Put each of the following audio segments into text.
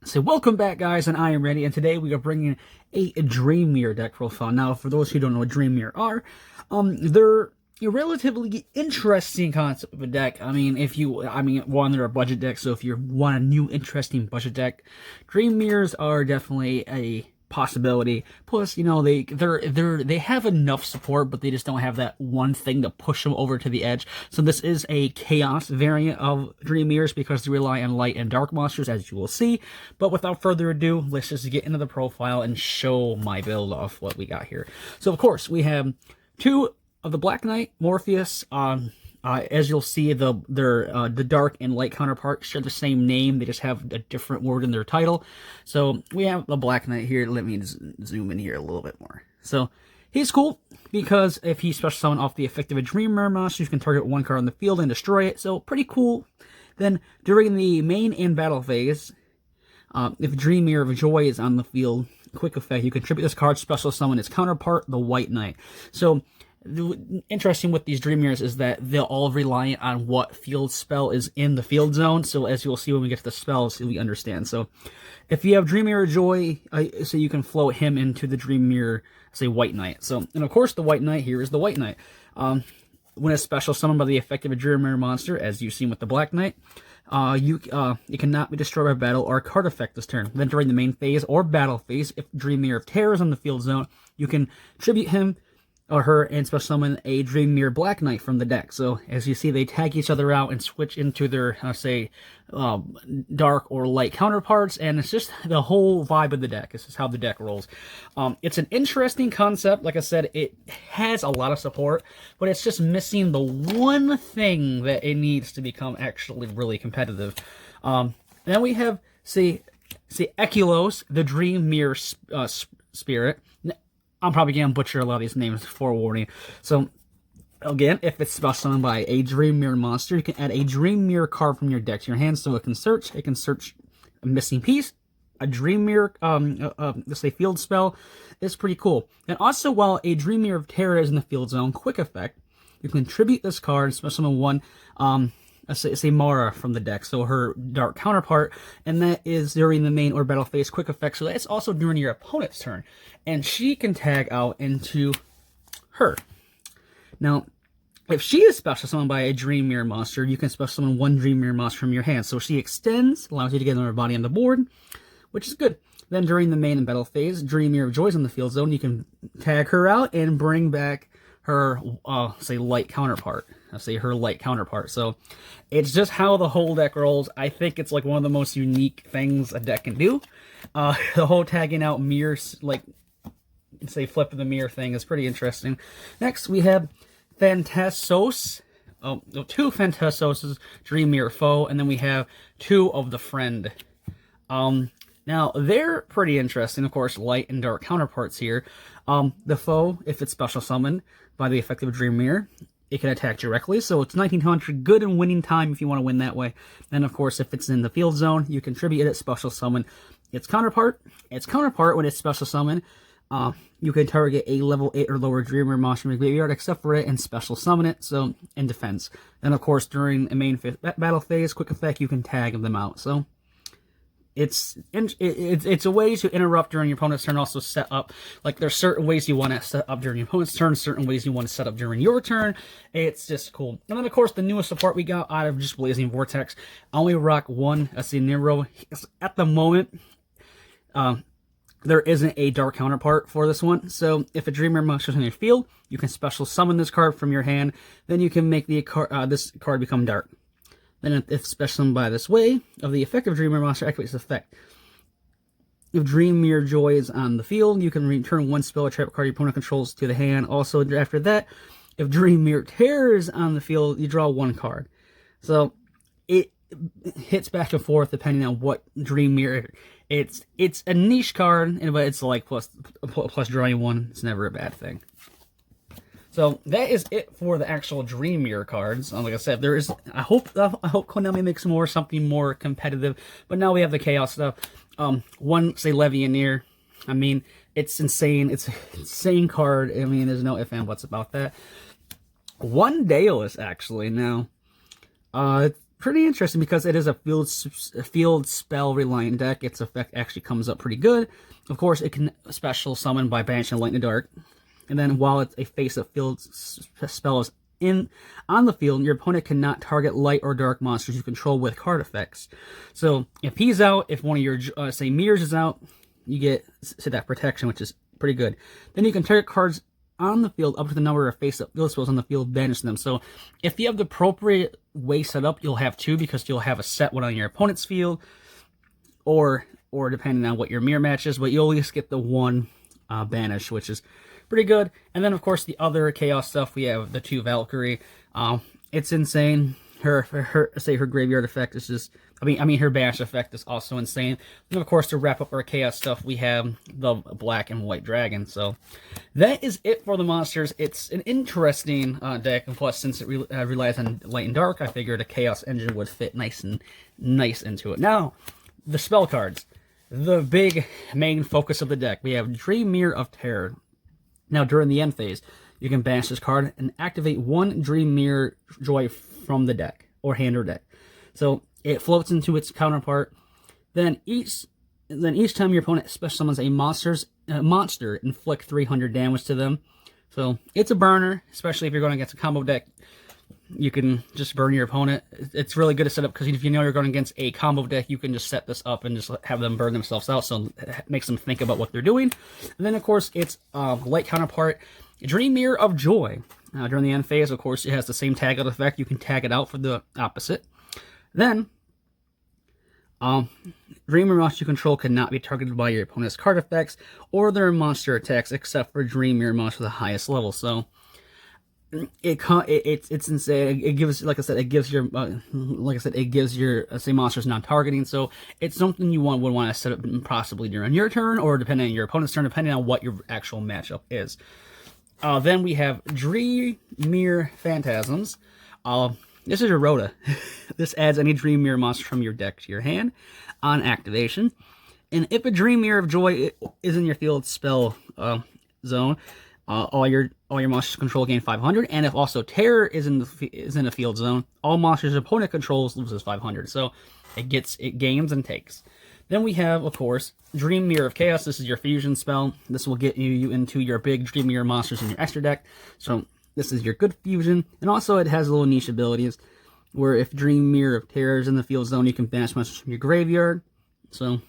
So welcome back, guys, and I am Randy, and today we are bringing a Dream Mirror deck profile. Now, for those who don't know what Dream Mirror are, they're a relatively interesting concept of a deck. One, they're a budget deck, so if you want a new interesting budget deck, Dream Mirrors are definitely a possibility. Plus, they have enough support, but they just don't have that one thing to push them over to the edge. So this is a chaos variant of Dream Mirrors because they rely on light and dark monsters, as you will see. But without further ado, let's just get into the profile and show my build of what we got here. So of course we have two of the Black Knight, Morpheus. As you'll see, the dark and light counterparts share the same name. They just have a different word in their title. So we have the Black Knight here. Let me zoom in here a little bit more. So he's cool because if he special summon off the effect of a Dream Mirror monster, you can target one card on the field and destroy it. So pretty cool. Then during the main and battle phase, if Dream Mirror of Joy is on the field, quick effect, you contribute this card, special summon its counterpart, the White Knight. So interesting with these Dream Mirrors is that they'll all rely on what field spell is in the field zone. So as you'll see when we get to the spells, we understand. So if you have Dream Mirror Joy, so you can float him into the Dream Mirror, say, White Knight. So, and of course the White Knight here is the White Knight. When it's special summoned by the effect of a Dream Mirror monster, as you've seen with the Black Knight, it cannot be destroyed by battle or card effect this turn. Then during the main phase or battle phase, if Dream Mirror of Terror is on the field zone, you can tribute him or her and special summon a Dream Mirror Black Knight from the deck. So as you see, they tag each other out and switch into their, dark or light counterparts, and it's just the whole vibe of the deck. This is how the deck rolls. It's an interesting concept. Like I said, it has a lot of support, but it's just missing the one thing that it needs to become actually really competitive. Then we have, Eculos, the Dream Mirror Spirit. I'm probably going to butcher a lot of these names, forewarning. So, again, if it's special summoned by a Dream Mirror monster, you can add a Dream Mirror card from your deck to your hand, so it can search a missing piece, a Dream Mirror, field spell. It's pretty cool. And also, while a Dream Mirror of Terror is in the field zone, quick effect, you can tribute this card, special summon one, Mara from the deck, so her dark counterpart, and that is during the main or battle phase quick effect, so that's also during your opponent's turn, and she can tag out into her. Now, if she is special summoned by a Dream Mirror monster, you can special summon one Dream Mirror monster from your hand, so she extends, allows you to get another body on the board, which is good. Then during the main and battle phase, Dream Mirror of Joy is in the field zone, you can tag her out and bring back her, light counterpart. Her light counterpart. So it's just how the whole deck rolls. I think it's like one of the most unique things a deck can do. The whole tagging out mirrors, flip of the mirror thing is pretty interesting. Next, we have Phantasos. Two Phantasos' Dream Mirror Foe, and then we have two of the Friend. Now, they're pretty interesting, of course, light and dark counterparts here. The foe, if it's special summoned by the effect of a Dream Mirror, it can attack directly, so it's 1900, good and winning time if you want to win that way. Then, of course, if it's in the field zone, you contribute it, special summon its counterpart. Its counterpart, when it's special summon, you can target a level 8 or lower Dream Mirror monster in the graveyard, except for it, and special summon it, so in defense. Then, of course, during a main battle phase, quick effect, you can tag them out, so it's a way to interrupt during your opponent's turn, also set up, there's certain ways you want to set up during your opponent's turn, certain ways you want to set up during your turn. It's just cool. And then, of course, the newest support we got out of just Blazing Vortex, I only rock one, Nero. At the moment, there isn't a dark counterpart for this one, so if a Dream Mirror monster is in your field, you can special summon this card from your hand, then you can make this card become dark. Then if special summoned by this way, of the effect of Dream Mirror monster activates effect. If Dream Mirror Joy is on the field, you can return one spell or trap card your opponent controls to the hand. Also, after that, if Dream Mirror Terror is on the field, you draw one card. So, it hits back and forth depending on what Dream Mirror. It's a niche card, but it's plus drawing one. It's never a bad thing. So that is it for the actual Dream Mirror cards. Like I said, I hope Konami makes something more competitive. But now we have the Chaos stuff. One, Legionnaire. I mean, it's insane. It's an insane card. I mean, there's no ifs and buts about that. One Daedalus, actually. Now, pretty interesting because it is a field spell reliant deck. Its effect actually comes up pretty good. Of course, it can special summon by banishing Light in the Dark. And then while it's a face-up field spell is on the field, your opponent cannot target light or dark monsters you control with card effects. So if he's out, if one of your, say, mirrors is out, you get that protection, which is pretty good. Then you can target cards on the field up to the number of face-up field spells on the field, banish them. So if you have the appropriate way set up, you'll have two, because you'll have a set one on your opponent's field, or depending on what your mirror match is, but you'll at least get the one banish, which is pretty good. And then, of course, the other chaos stuff, we have the 2 Valkyrie. It's insane. Her graveyard effect is just, her banish effect is also insane. And of course, to wrap up our chaos stuff, we have the black and white dragon. So that is it for the monsters. It's an interesting deck, and plus, since it relies on light and dark, I figured a chaos engine would fit nice into it. Now, the spell cards, the big main focus of the deck. We have Dream Mirror of Terror. Now, during the end phase, you can banish this card and activate 1 Dream Mirror Joy from the deck, or hand or deck. So it floats into its counterpart. Then each time your opponent special summons a monster, inflict 300 damage to them. So it's a burner, especially if you're going against a combo deck. You can just burn your opponent. It's really good to set up, because if you know you're going against a combo deck, you can just set this up and just have them burn themselves out, so it makes them think about what they're doing. And then, of course, its light counterpart, Dream Mirror of Joy. During the end phase, of course, it has the same tag out effect. You can tag it out for the opposite. Then, Dream Mirror monsters you control cannot be targeted by your opponent's card effects or their monster attacks, except for Dream Mirror monsters with the highest level. So it's insane. It gives, like I said, it gives your say monsters non-targeting. So it's something you would want to set up possibly during your turn, or depending on your opponent's turn, depending on what your actual matchup is. Then we have Dream Mirror Phantasms. This is your Rhoda. This adds any Dream Mirror monster from your deck to your hand on activation. And if a Dream Mirror of Joy is in your field spell zone, all your monsters control gain 500, and if also Terror is in a field zone, all monsters opponent controls loses 500. So it gains and takes. Then we have, of course, Dream Mirror of Chaos. This is your fusion spell. This will get you into your big Dream Mirror monsters in your extra deck. So this is your good fusion, and also it has little niche abilities where if Dream Mirror of Terror is in the field zone, you can banish monsters from your graveyard. So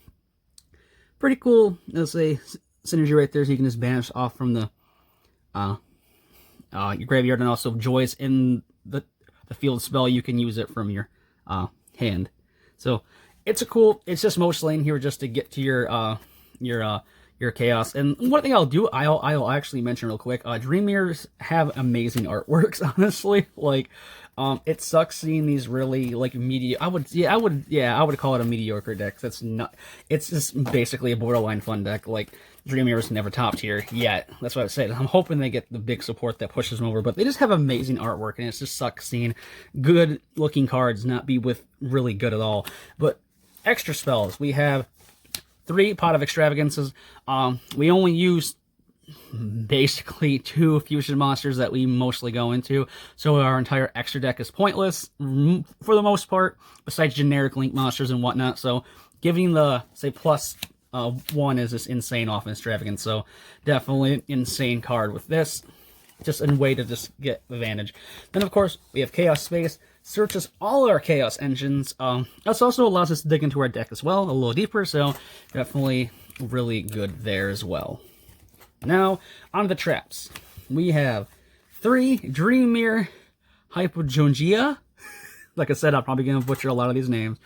pretty cool. Let's say synergy right there, so you can just banish off from the your graveyard, and also Joy's in the field spell, you can use it from your hand. So it's just mostly in here just to get to your chaos. And one thing I'll actually mention real quick, Dream Mirrors have amazing artworks, honestly. Like, it sucks seeing these really, like, I would call it a mediocre deck. It's just basically a borderline fun deck. Like, Dream Mirrors never top tier yet. That's what I said. I'm hoping they get the big support that pushes them over, but they just have amazing artwork, and it just sucks seeing good looking cards not be with really good at all. But extra spells, we have 3 Pot of Extravagances. We only use basically 2 fusion monsters that we mostly go into, so our entire extra deck is pointless for the most part, besides generic link monsters and whatnot. So giving the, say, plus 1 is this insane offense extravagance. So definitely an insane card with this, just a way to just get advantage. Then, of course, we have Chaos Space. Searches all our chaos engines. This also allows us to dig into our deck as well, a little deeper, so definitely really good there as well. Now, on the traps. We have 3 Dream Mirror Hypogongia. Like I said, I'm probably going to butcher a lot of these names.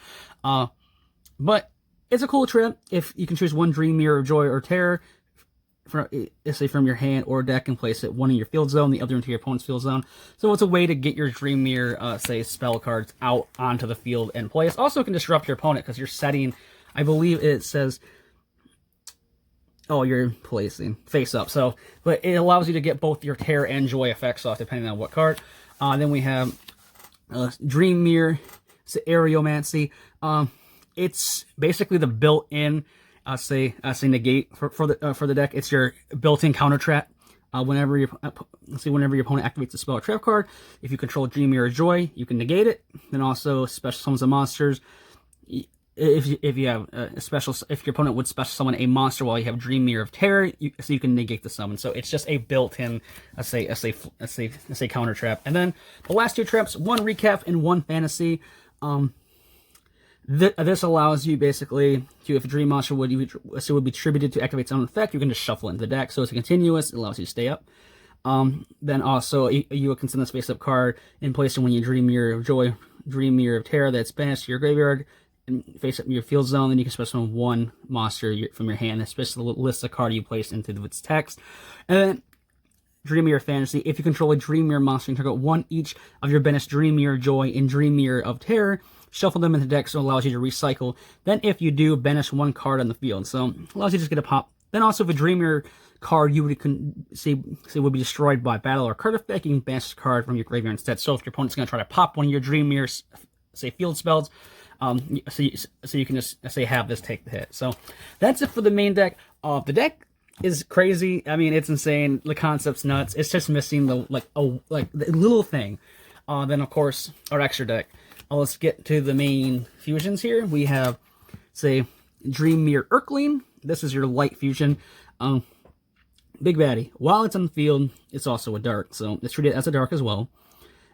But it's a cool trap. If you can choose 1 Dream Mirror of Joy or Terror, from your hand or deck, and place it one in your field zone, the other into your opponent's field zone. So it's a way to get your Dream Mirror, say, spell cards out onto the field and play. It also can disrupt your opponent, because you're setting, I believe it says, you're placing face up. So, but it allows you to get both your Terror and Joy effects off, depending on what card. Then we have Dream Mirror Aeromancy. It's basically the built-in say negate for the deck. It's your built-in counter trap. Whenever your opponent activates a spell or trap card, if you control Dream Mirror Joy, you can negate it. Then also special summons the monsters. If you have if your opponent would special summon a monster while you have Dream Mirror of Terror, so you can negate the summon. So it's just a built-in, let's say counter trap. And then the last two traps, one recap and one fantasy. This allows you basically to, if a dream monster would be attributed to activate its own effect, you can just shuffle it into the deck. So it's continuous. It allows you to stay up. Then also you can send this face-up card in place, and when you Dream Mirror of Joy, Dream Mirror of Terror, that's banished to your graveyard and face up your field zone. Then you can special summon one monster from your hand, especially list a card you placed into its text. And then Dream Mirror Fantasy. If you control a Dream Mirror monster, you can target one each of your banished Dream Mirror Joy and Dream Mirror of Terror. Shuffle them into the deck, so it allows you to recycle. Then if you do, banish one card on the field. So it allows you to just get a pop. Then also if a Dream Mirror card you would say would be destroyed by battle or card effect, you can banish this card from your graveyard instead. So if your opponent's going to try to pop one of your Dream Mirror, say, field spells, so you can just say have this take the hit. So that's it for the main deck. The deck is crazy. I mean, it's insane. The concept's nuts. It's just missing the the little thing. Then of course our extra deck. Let's get to the main fusions here. We have, say, Dream Mirror Urkling. This is your light fusion. Big baddie. While it's on the field, it's also a dark, so it's treated as a dark as well.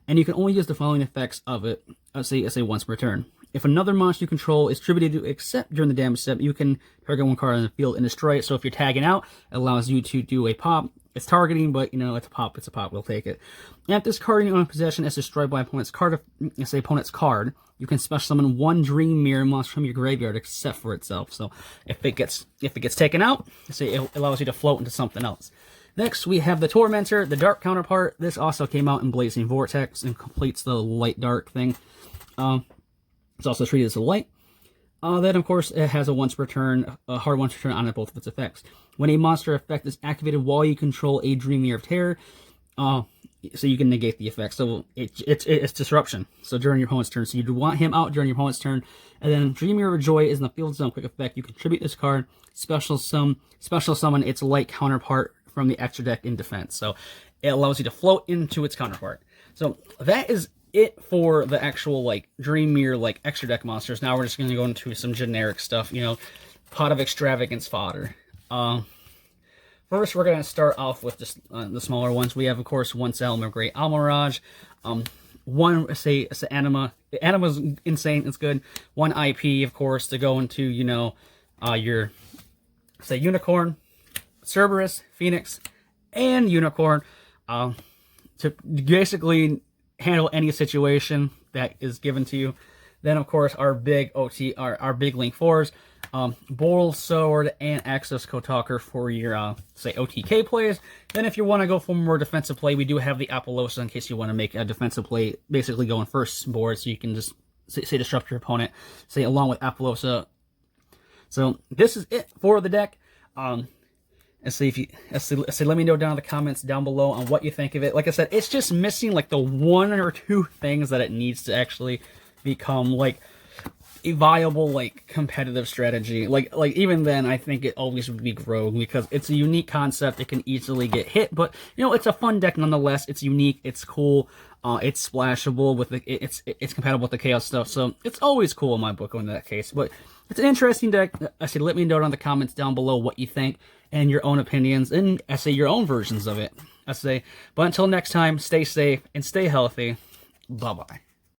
And you can only use the following effects of it, say once per turn. If another monster you control is attributed to except during the damage step, you can target one card on the field and destroy it. So if you're tagging out, it allows you to do a pop. It's targeting, but, you know, it's a pop. It's a pop. We'll take it. And if this card in your own possession is destroyed by opponent's card, you can special summon one Dream Mirror monster from your graveyard except for itself. So if it gets taken out, say it allows you to float into something else. Next, we have the Tormentor, the dark counterpart. This also came out in Blazing Vortex and completes the light-dark thing. It's also treated as a light. Then, of course, it has a once per turn, a hard once per turn on both of its effects. When a monster effect is activated while you control a Dream Mirror of Terror, so you can negate the effect. So it's disruption. So during your opponent's turn, so you want him out during your opponent's turn. And then Dream Mirror of Joy is in the field zone quick effect. You contribute this card, special summon its light counterpart from the extra deck in defense. So it allows you to float into its counterpart. So that is it for the actual Dream Mirror extra deck monsters. Now we're just going to go into some generic stuff, you know, pot of extravagance fodder. First, we're going to start off with just the smaller ones. We have, of course, one Salmon Great Almirage, one, say Anima. Anima's insane, it's good. One IP, of course, to go into, you know, your, say, Unicorn, Cerberus, Phoenix, and Unicorn, to basically handle any situation that is given to you. Then, of course, our big OT, our big Link 4s, Boral Sword and Axis Kotalker for your, say, OTK plays. Then if you want to go for more defensive play, we do have the Apollosa in case you want to make a defensive play, basically going first board, so you can just, say disrupt your opponent, say, along with Apollosa. So this is it for the deck. Let me know down in the comments down below on what you think of it. Like I said, it's just missing the one or two things that it needs to actually become a viable competitive strategy. Even then, I think it always would be Rogue because it's a unique concept. It can easily get hit, but you know, it's a fun deck nonetheless. It's unique. It's cool. It's splashable with it's compatible with the Chaos stuff. So it's always cool in my book in that case. But it's an interesting deck. I say let me know down in the comments down below what you think and your own opinions and I say your own versions of it. But until next time, stay safe and stay healthy. Bye bye.